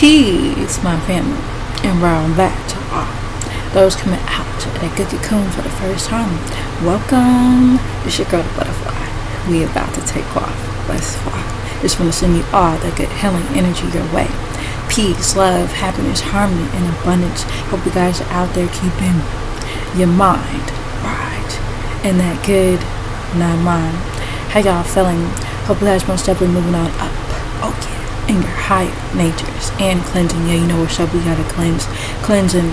Peace, my family, and round back to all those coming out at a good cocoon for the first time. Welcome. It's your girl, the butterfly. We about to take off. Let's fly. Just want to send you all that good healing energy your way. Peace, love, happiness, harmony, and abundance. Hope you guys are out there keeping your mind right and that good mind. How y'all feeling? Hope you guys most definitely moving on up. Okay. In your higher natures and cleansing. Yeah, you know what's up. We gotta cleansing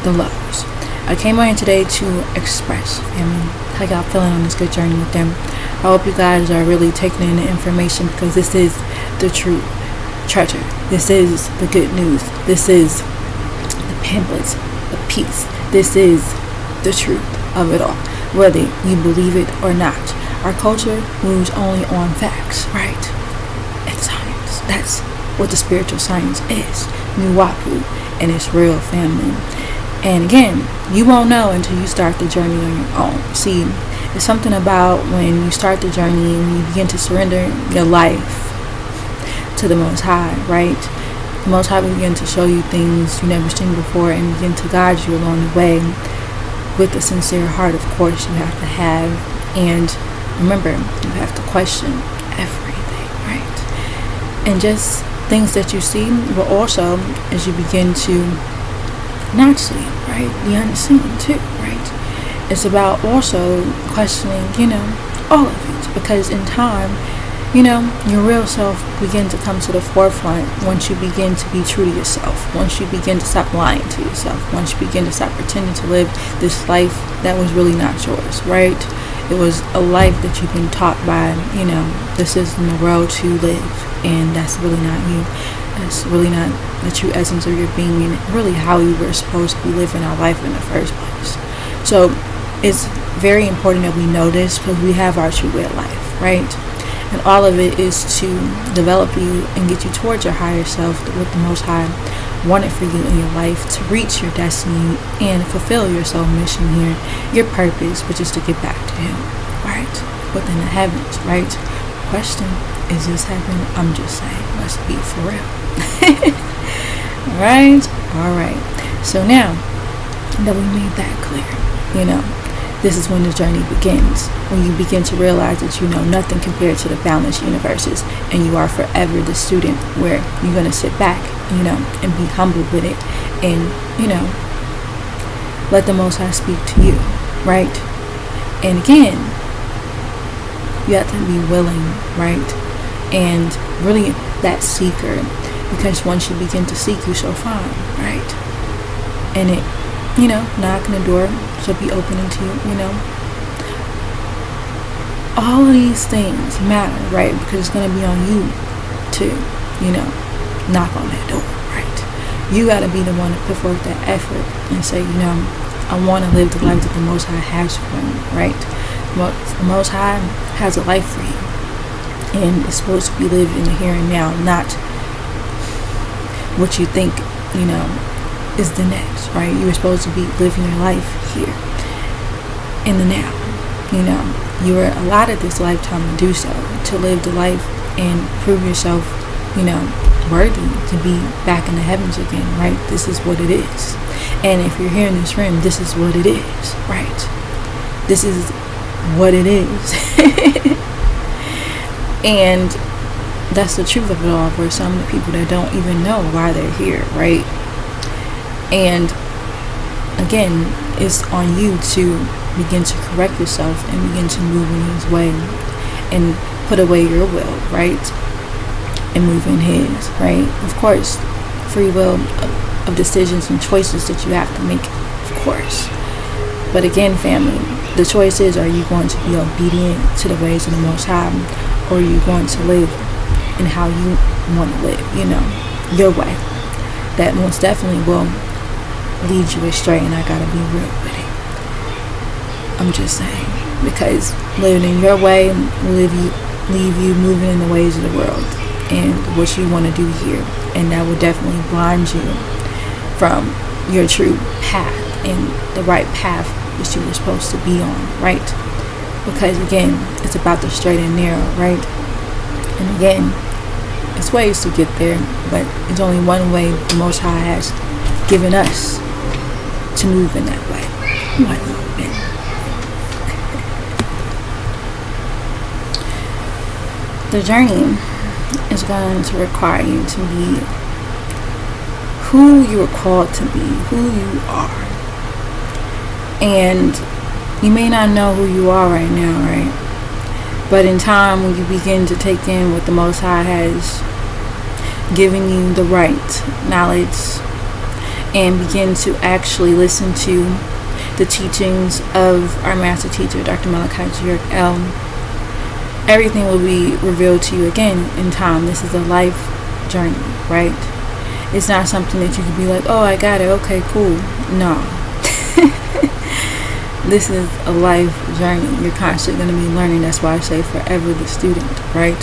the lows. I came on here today to express, how y'all feeling on this good journey with them. I hope you guys are really taking in the information, because this is the true treasure. This is the good news. This is the pamphlets, the peace. This is the truth of it all, whether you believe it or not. Our culture moves only on facts, right? And science. That's what the spiritual science is. Nuwapu, and it's real, family. And again, you won't know until you start the journey on your own. See, it's something about when you start the journey and you begin to surrender your life to the Most High, right? The Most High will begin to show you things you never seen before and begin to guide you along the way with a sincere heart, of course, you have to have. And remember, you have to question everything, right? And just things that you see, but also as you begin to not see, right? The unseen too, right? It's about also questioning, all of it. Because in time, your real self begin to come to the forefront once you begin to be true to yourself. Once you begin to stop lying to yourself. Once you begin to stop pretending to live this life that was really not yours, right? It was a life that you've been taught by, the system, the world to live. And that's really not you. That's really not the true essence of your being, and really how you were supposed to be living our life in the first place. So it's very important that we know this, because we have our true way of life, right? And all of it is to develop you and get you towards your higher self, what the Most High wanted for you in your life, to reach your destiny and fulfill your soul mission here, your purpose, which is to get back to Him, right? Within the heavens, right? Question, is this heaven? I'm just saying, let's be for real. All right. So now that we made that clear, this is when the journey begins. When you begin to realize that you know nothing compared to the boundless universes, and you are forever the student, where you're going to sit back, and be humble with it, and, let the Most High speak to you, right? And again, you have to be willing, right? And really that seeker, because once you begin to seek, you shall find, right? And it, knocking the door shall be opening to you, all of these things matter, right? Because it's going to be on you to, knock on that door, right? You got to be the one to put forth that effort and say, I want to live the life that the Most High has for me, right? The Most High has a life for you, and it's supposed to be lived in the here and now, not what you think, is the next, right? You're supposed to be living your life here in the now. You were allotted this lifetime to do so, to live the life and prove yourself, worthy to be back in the heavens again, right? This is what it is. And if you're here in this room, this is what it is, right? This is what it is. And that's the truth of it all, for some of the people that don't even know why they're here, right? And again, it's on you to begin to correct yourself and begin to move in His way and put away your will, right? And move in His, right? Of course, free will of decisions and choices that you have to make, of course. But again, family, the choice is, are you going to be obedient to the ways of the Most High, or are you going to live in how you want to live, your way? That most definitely will lead you astray, and I gotta be real with it. I'm just saying, because living in your way will leave you moving in the ways of the world and what you want to do here, and that will definitely blind you from your true path and the right path that you were supposed to be on, right? Because again, it's about the straight and narrow, right? And again, It's ways to get there, but it's only one way the Most High has given us to move in that way. One moment. The journey is going to require you to be who you are called to be, who you are. And you may not know who you are right now, right? But in time, when you begin to take in what the Most High has given you, the right knowledge, and begin to actually listen to the teachings of our master teacher, Dr. Malachi everything will be revealed to you again in time. This is a life journey, right? It's not something that you can be like, oh, I got it, okay, cool. No. This is a life journey. You're constantly going to be learning. That's why I say forever the student, right?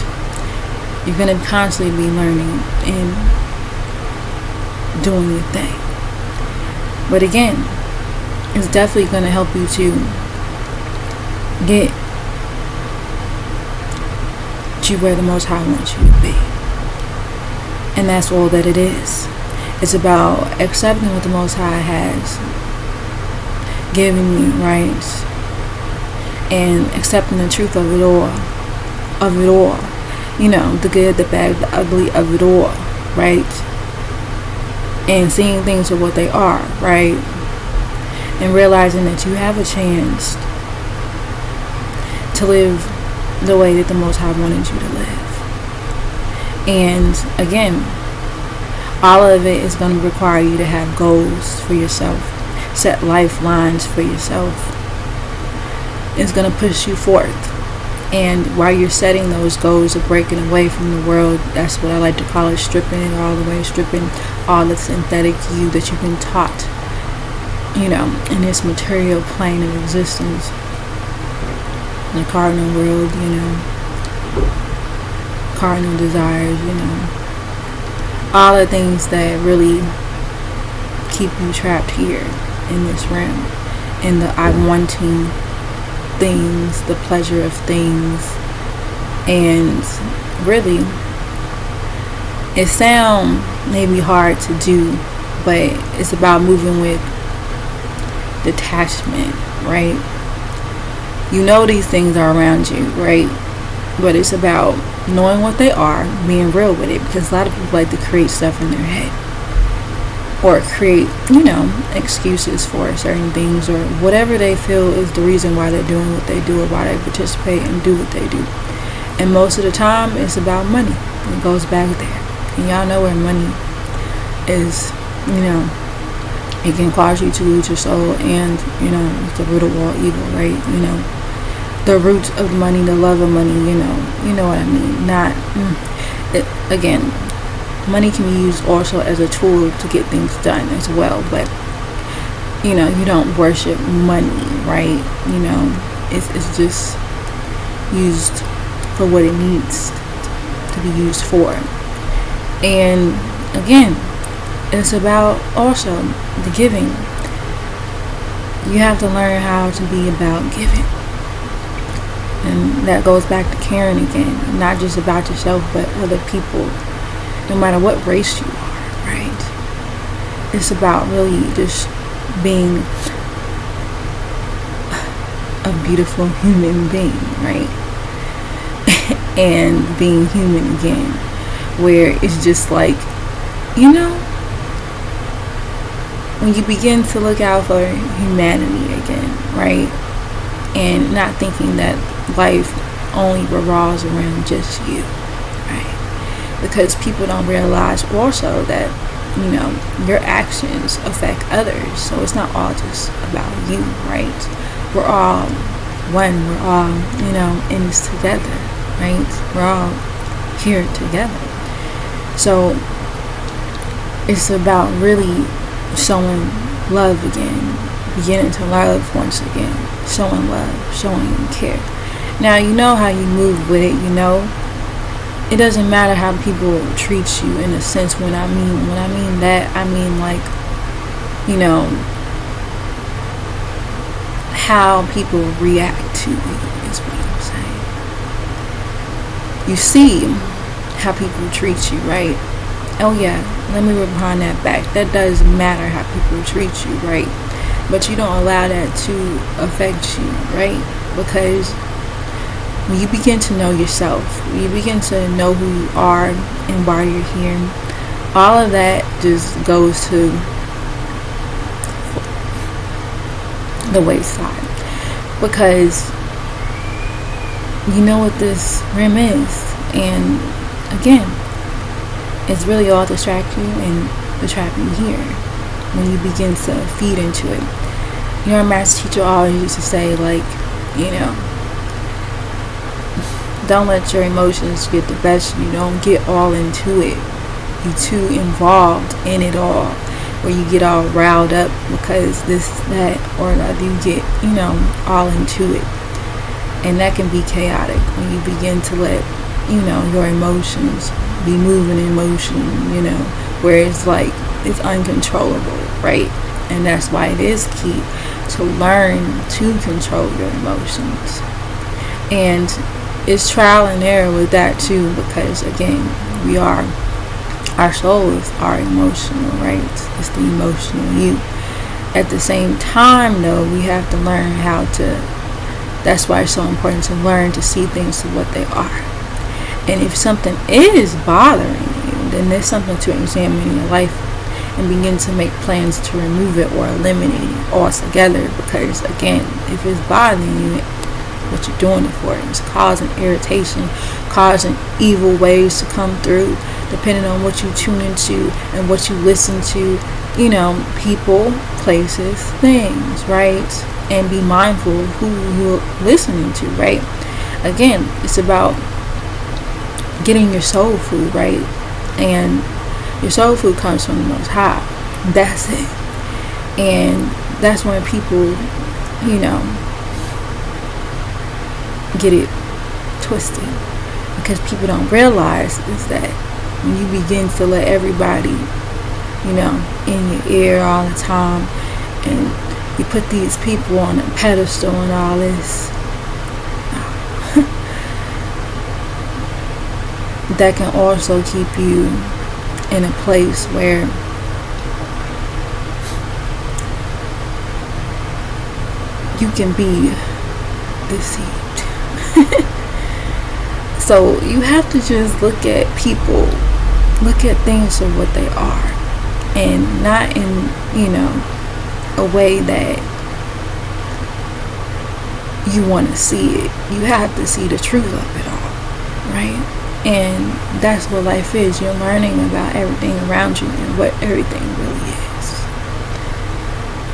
You're going to constantly be learning and doing your thing. But again, it's definitely going to help you to get you where the Most High wants you to be. And that's all that it is. It's about accepting what the Most High has given you, right? And accepting the truth of it all. Of it all. You know, the good, the bad, the ugly of it all, right? And seeing things for what they are, right? And realizing that you have a chance to live the way that the Most High wanted you to live. And again, all of it is going to require you to have goals for yourself, set lifelines for yourself. It's going to push you forth. And while you're setting those goals of breaking away from the world, that's what I like to call it, stripping it all away, stripping all the synthetic you that you've been taught, you know, in this material plane of existence. The cardinal world, you know, cardinal desires, you know, all the things that really keep you trapped here in this realm, in the I wanting things, the pleasure of things. And really, it sounds maybe hard to do, but it's about moving with detachment, right? You know these things are around you, right? But it's about knowing what they are, being real with it, because a lot of people like to create stuff in their head or create, you know, excuses for certain things or whatever they feel is the reason why they're doing what they do or why they participate and do what they do. And most of the time it's about money. It goes back there. And y'all know where money is, you know, it can cause you to lose your soul, and, you know, it's the root of all evil, right? You know, the root of money, the love of money, you know what I mean. Again, money can be used also as a tool to get things done as well, but, you know, you don't worship money, right? You know, it's just used for what it needs to be used for. And again, it's about also the giving. You have to learn how to be about giving. And that goes back to caring again. Not just about yourself, but other people. No matter what race you are, right? It's about really just being a beautiful human being, right? And being human again. Where it's just like, you know, when you begin to look out for humanity again, right? And not thinking that life only revolves around just you, right? Because people don't realize also that, you know, your actions affect others. So it's not all just about you, right? We're all one. We're all, you know, in this together, right? We're all here together. So it's about really showing love again, beginning to love once again, showing love, showing care. Now, you know how you move with it, you know. It doesn't matter how people treat you, in a sense. When I mean that, I mean like, you know, how people react to you is what I'm saying. You see how people treat you, right? Oh yeah, let me rewind that back. That does matter how people treat you, right? But you don't allow that to affect you, right? Because when you begin to know yourself, when you begin to know who you are and why you're here, all of that just goes to the wayside. Because you know what this rim is. And again, it's really all to distract you and to trap you here when you begin to feed into it. Our master teacher always used to say, like, don't let your emotions get the best of you. Don't get all into it. You're too involved in it all, where you get all riled up because this, that, or that. You get, all into it. And that can be chaotic when you begin to let, your emotions be moving in motion, where it's like, it's uncontrollable, right? And that's why it is key to learn to control your emotions. And it's trial and error with that too, because again, our souls are emotional, right? It's the emotional you. At the same time though, we have to learn how to, that's why it's so important to learn to see things for what they are. And if something is bothering you, then there's something to examine in your life and begin to make plans to remove it or eliminate it altogether. Because again, if it's bothering you, what you're doing it for, it's causing irritation, causing evil ways to come through, depending on what you tune into and what you listen to, people, places, things, right? And be mindful of who you're listening to, right? Again, it's about getting your soul food, right? And your soul food comes from the Most High. That's it. And that's when people, get it twisted. Because people don't realize is that when you begin to let everybody, in your ear all the time, and you put these people on a pedestal and all this, that can also keep you in a place where you can be deceived. So you have to just look at people, look at things for what they are, and not in, a way that you want to see it. You have to see the truth of it all, right? And that's what life is. You're learning about everything around you and what everything really is.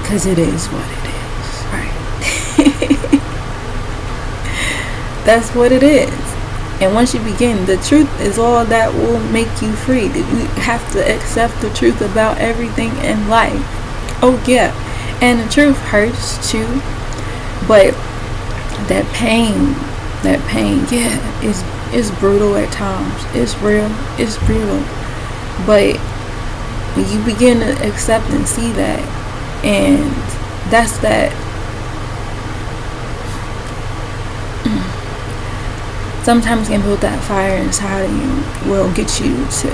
Because it is what it is, right? That's what it is. And once you begin, the truth is all that will make you free. You have to accept the truth about everything in life. Oh yeah. And the truth hurts too. But that pain, yeah, is brutal at times. It's real. It's brutal. But when you begin to accept and see that, and that's that. Sometimes getting build that fire inside of you will get you to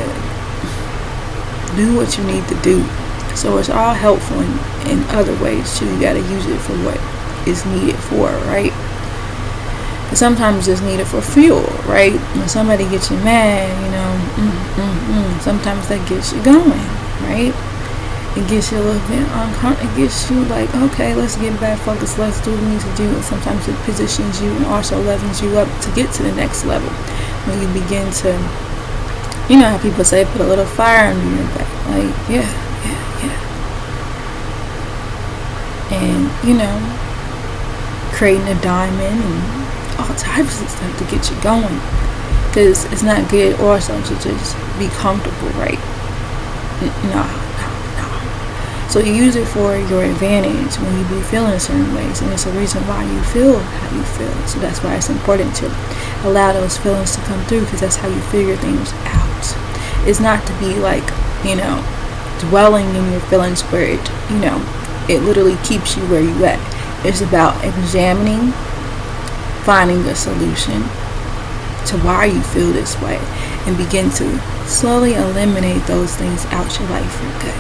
do what you need to do. So it's all helpful in other ways too. You got to use it for what is needed for, right? But sometimes it's needed for fuel, right? When somebody gets you mad, sometimes that gets you going, right? It gets you a little bit uncomfortable. It gets you like, okay, let's get back focused. Let's do what we need to do. And sometimes it positions you and also levels you up to get to the next level. When you begin to, how people say, put a little fire under your back. Like, yeah. And, creating a diamond and all types of stuff to get you going. Because it's not good also to just be comfortable, right? No. So you use it for your advantage when you be feeling certain ways, and it's a reason why you feel how you feel. So that's why it's important to allow those feelings to come through, because that's how you figure things out. It's not to be like, dwelling in your feelings where it literally keeps you where you at. It's about examining, finding a solution to why you feel this way, and begin to slowly eliminate those things out your life for good.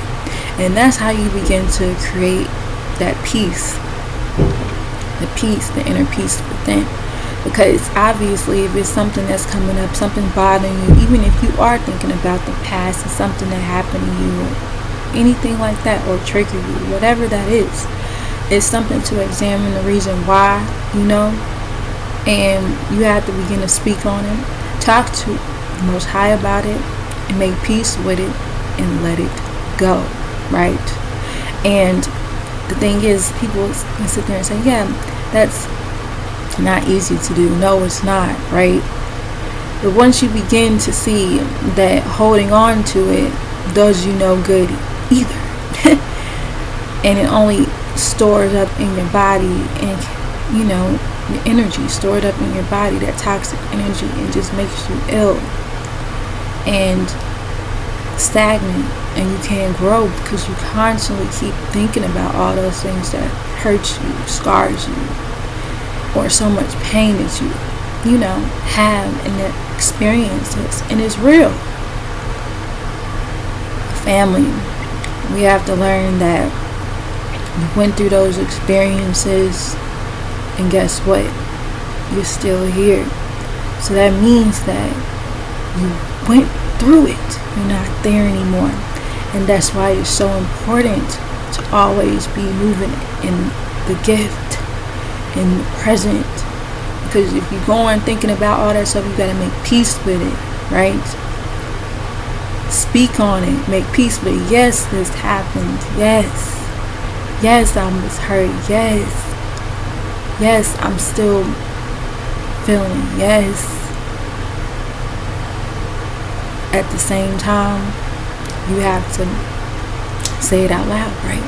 And that's how you begin to create that peace, the inner peace within. Because obviously, if it's something that's coming up, something bothering you, even if you are thinking about the past and something that happened to you or anything like that, or trigger you, whatever that is, it's something to examine the reason why, and you have to begin to speak on it, talk to the Most High about it, and make peace with it and let it go, right? And the thing is, people can sit there and say, yeah, that's not easy to do. No, it's not, right? But once you begin to see that holding on to it does you no good either, and it only stores up in your body, and the energy stored up in your body, that toxic energy, and just makes you ill and stagnant, and you can't grow because you constantly keep thinking about all those things that hurt you, scars you, or so much pain that you have in the experiences, and it's real. Family, we have to learn that you went through those experiences, and guess what? You're still here. So that means that you went through it. You're not there anymore. And that's why it's so important to always be moving in the gift, in the present. Because if you go on thinking about all that stuff, you got to make peace with it, right? Speak on it. Make peace with it. Yes, this happened. Yes. Yes, I was hurt. Yes. Yes, I'm still feeling. Yes. At the same time, you have to say it out loud, right?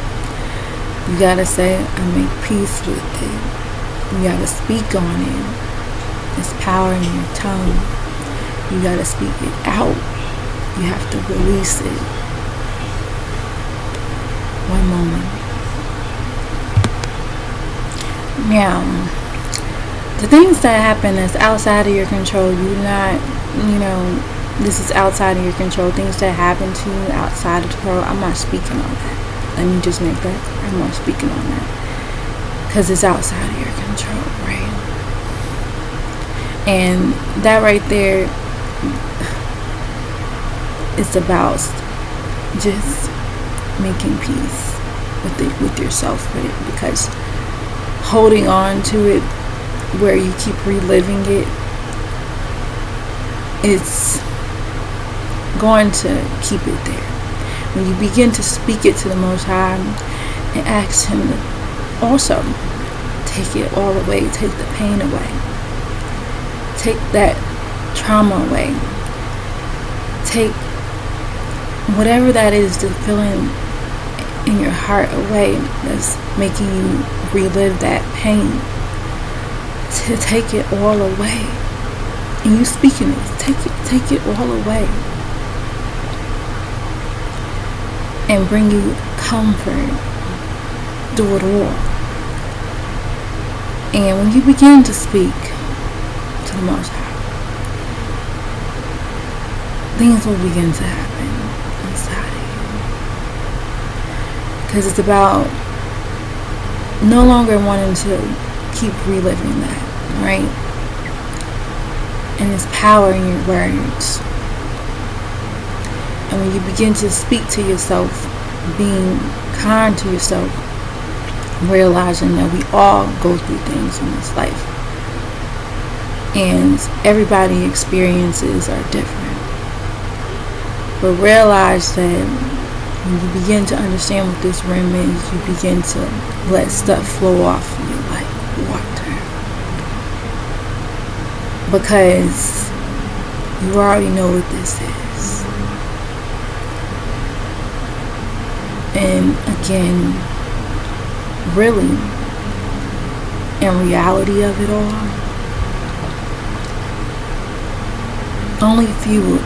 You gotta say, I make peace with it. You gotta speak on it. There's power in your tongue. You gotta speak it out. You have to release it. One moment. Now, the things that happen that's outside of your control, this is outside of your control. Things that happen to you outside of control, I'm not speaking on that. Let me just make that clear. I'm not speaking on that. Because it's outside of your control, right? And that right there, it's about just making peace with yourself with it, because holding on to it where you keep reliving it, it's going to keep it there. When you begin to speak it to the Most High and ask Him to also take it all away, take the pain away, take that trauma away, take whatever that is, the feeling in your heart away that's making you relive that pain, to take it all away. And you speaking it, take it all away, and bring you comfort through it all. And when you begin to speak to the Most High, things will begin to happen inside of you. Because it's about no longer wanting to keep reliving that, right? And it's power in your words. And when you begin to speak to yourself, being kind to yourself, realizing that we all go through things in this life, and everybody's experiences are different. But realize that when you begin to understand what this rim is, you begin to let stuff flow off of you like water. Because you already know what this is. And again, really, in reality of it all, only few will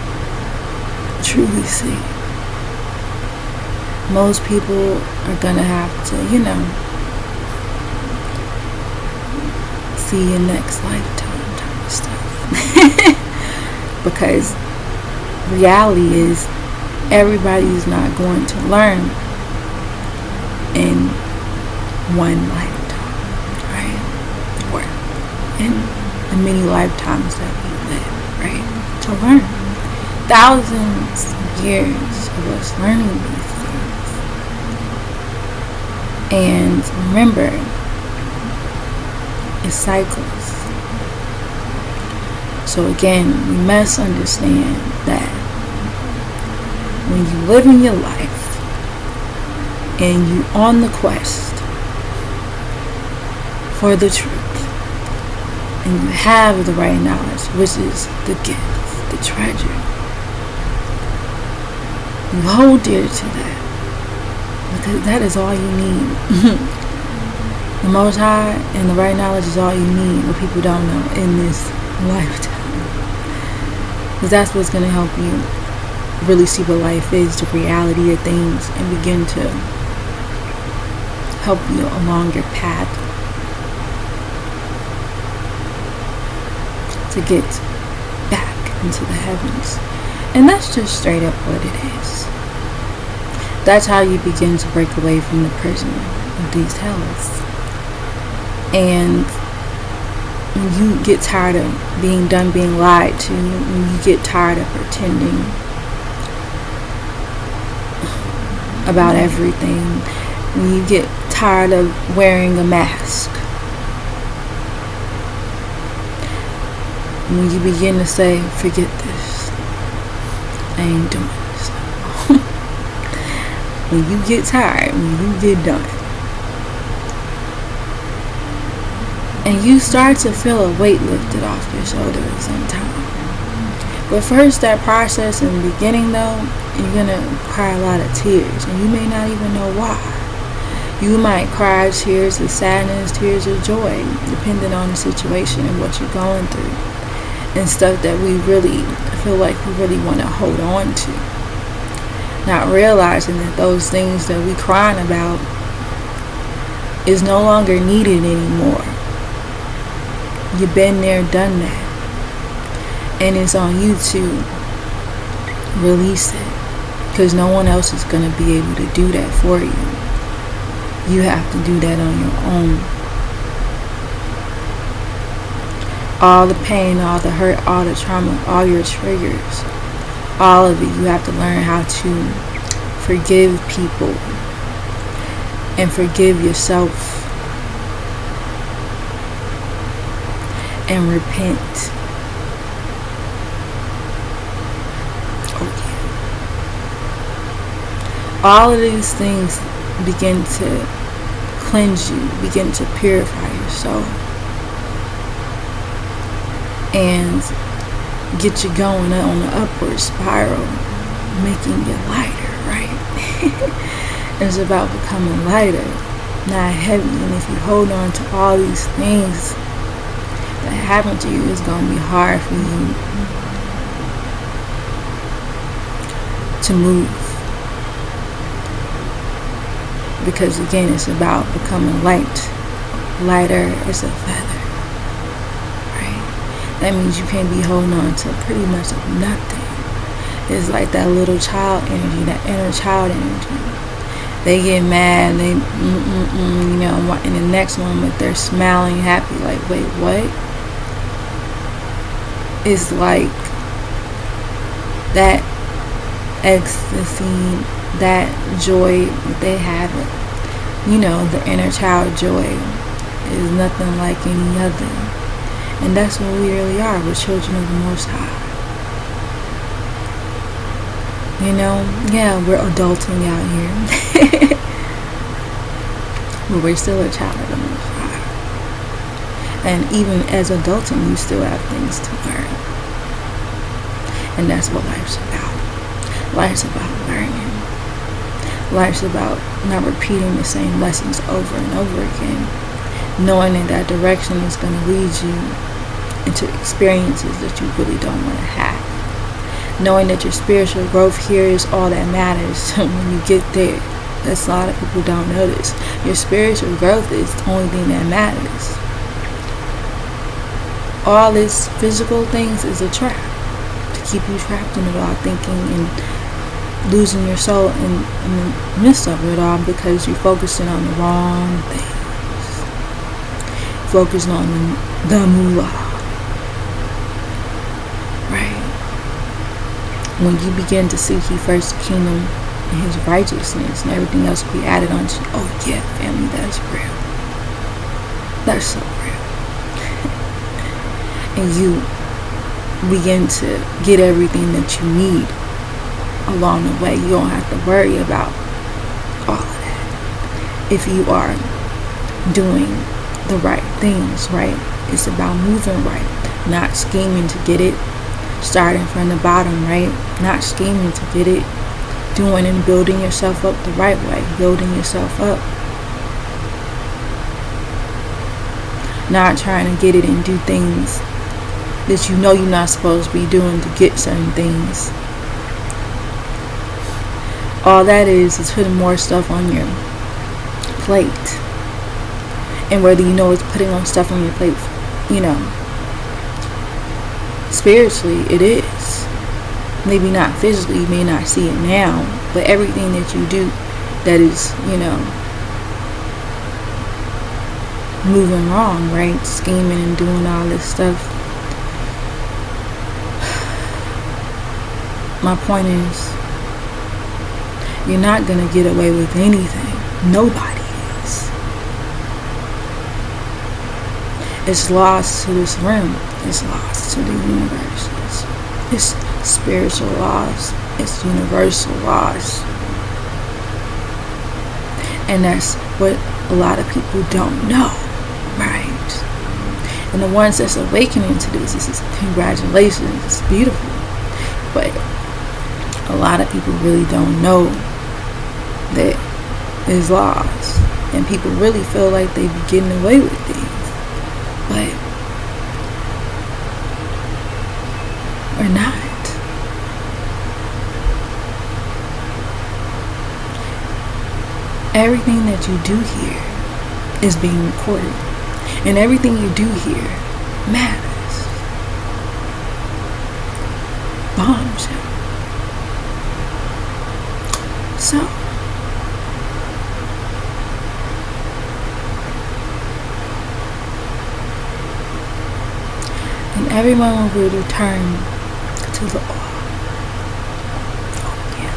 truly see. Most people are gonna have to, see your next lifetime type of stuff. Because reality is everybody's not going to learn in one lifetime, right? Or in the many lifetimes that we live, right? To learn. Thousands of years of us learning these things. And remember, it cycles. So again, we must understand that when you live in your life and you on the quest for the truth, and you have the right knowledge, which is the gift, the treasure, you hold dear to that, because that is all you need. The Most High and the right knowledge is all you need, what people don't know in this lifetime. Because that's what's going to help you really see what life is, the reality of things, and begin to help you along your path to get back into the heavens. And that's just straight up what it is. That's how you begin to break away from the prison of these hells. And when you get tired of being lied to, when you get tired of pretending about everything, when you get tired of wearing a mask, when you begin to say, forget this, I ain't doing this no more. When you get tired, when you get done, and you start to feel a weight lifted off your shoulders in time. But first, that process in the beginning though, you're going to cry a lot of tears, and you may not even know why. You might cry tears of sadness, tears of joy, depending on the situation and what you're going through, and stuff that we really feel like we really want to hold on to. Not realizing that those things that we crying about is no longer needed anymore. You've been there, done that. And it's on you to release it. Because no one else is going to be able to do that for you. You have to do that on your own. All the pain, all the hurt, all the trauma, all your triggers, all of it, you have to learn how to forgive people and forgive yourself. And repent. Oh yeah. All of these things begin to cleanse you, begin to purify your soul, and get you going on the upward spiral, making you lighter, right? It's about becoming lighter, not heavy. And if you hold on to all these things that happen to you, it's going to be hard for you to move, because again, it's about becoming lighter as a feather, right? That means you can't be holding on to pretty much nothing. It's like that little child energy, that inner child energy. They get mad, they in the next moment they're smiling, happy, like, wait, what? It's like that ecstasy, that joy that they have, the inner child joy is nothing like any other. And that's what we really are. We're children of the Most High. Yeah, we're adulting out here. But we're still a child of the Most High. And even as adulting, you still have things to learn. And that's what life's about. Life's about learning. Life's about not repeating the same lessons over and over again. Knowing that direction is going to lead you into experiences that you really don't want to have. Knowing that your spiritual growth here is all that matters when you get there. That's a lot of people don't notice. Your spiritual growth is the only thing that matters. All this physical things is a trap to keep you trapped in it all, thinking and losing your soul in the midst of it all, because you're focusing on the wrong things. Focusing on the moolah. Right? When you begin to seek ye first the kingdom and his righteousness, and everything else will be added onto you. Oh yeah, family, that's real. That's so real. And you begin to get everything that you need along the way. You don't have to worry about all of that if you are doing the right things, right? It's about moving right, not scheming to get it, starting from the bottom, right? Not scheming to get it, doing and building yourself up the right way, building yourself up. Not trying to get it and do things that you know you're not supposed to be doing to get certain things. All that is putting more stuff on your plate. And whether you know it's putting on stuff on your plate, spiritually it is. Maybe not physically, you may not see it now, but everything that you do that is, moving wrong, right? Scheming and doing all this stuff. My point is, you're not going to get away with anything. Nobody is. It's lost to this realm. It's lost to the universe. It's spiritual laws. It's universal laws. And that's what a lot of people don't know, right? And the ones that's awakening to this is congratulations. It's beautiful. But a lot of people really don't know that there's laws, and people really feel like they be getting away with things, but we're not. Everything that you do here is being recorded, and everything you do here matters. Bombshell. So, and everyone will return to the all. Oh yeah.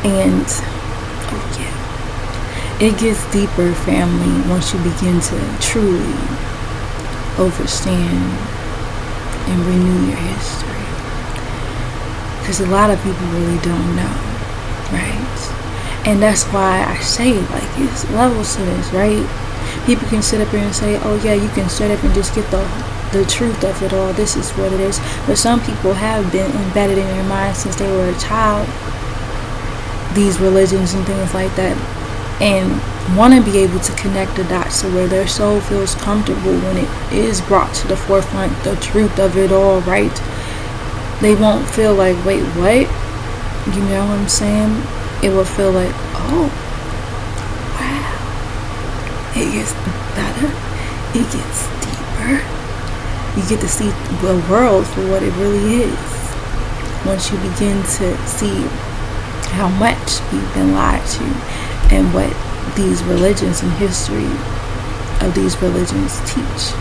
And oh yeah. It gets deeper, family, once you begin to truly understand and renew your history. Because a lot of people really don't know. Right? And that's why I say, like, it's levels to this, right? People can sit up here and say, oh yeah, you can sit up and just get the truth of it all. This is what it is. But some people have been embedded in their mind since they were a child, these religions and things like that, and want to be able to connect the dots to where their soul feels comfortable when it is brought to the forefront, the truth of it all, right? They won't feel like, wait, what? You know what I'm saying? It will feel like, oh, wow. It gets better. It gets deeper. You get to see the world for what it really is. Once you begin to see how much we've been lied to and what these religions and history of these religions teach.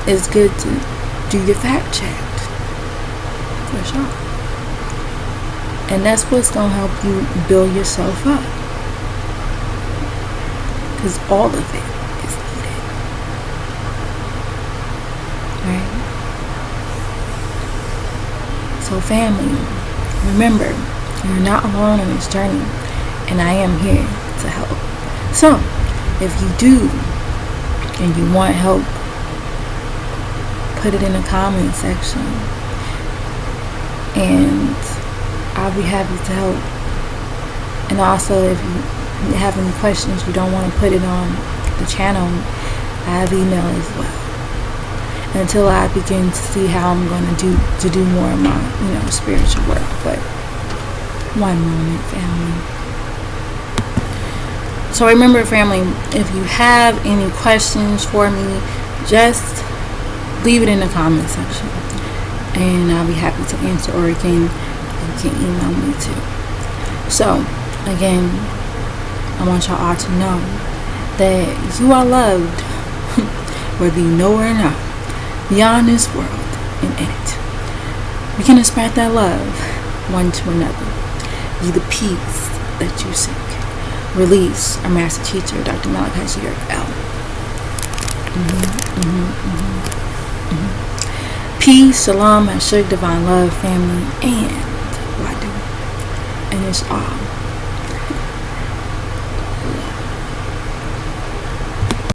It's good to do your fact check. For sure. And that's what's going to help you build yourself up. Because all of it is needed. Right? So family, remember, you're not alone on this journey. And I am here to help. So, if you do, and you want help, put it in the comment section. And I'll be happy to help. And also, if you have any questions, you don't want to put it on the channel, I have email as well. Until I begin to see how I'm going to do more of my, spiritual work. But one moment, family. So remember, family, if you have any questions for me, just leave it in the comment section, and I'll be happy to answer, or you can email me too. So again, I want y'all all to know that you are loved, whether you know it or not, beyond this world and in it. We can spread that love one to another. Be the peace that you seek. Release our master teacher, Dr. Malachi L. Peace, shalom, Hashuk, divine love, family, and Wadu. And it's all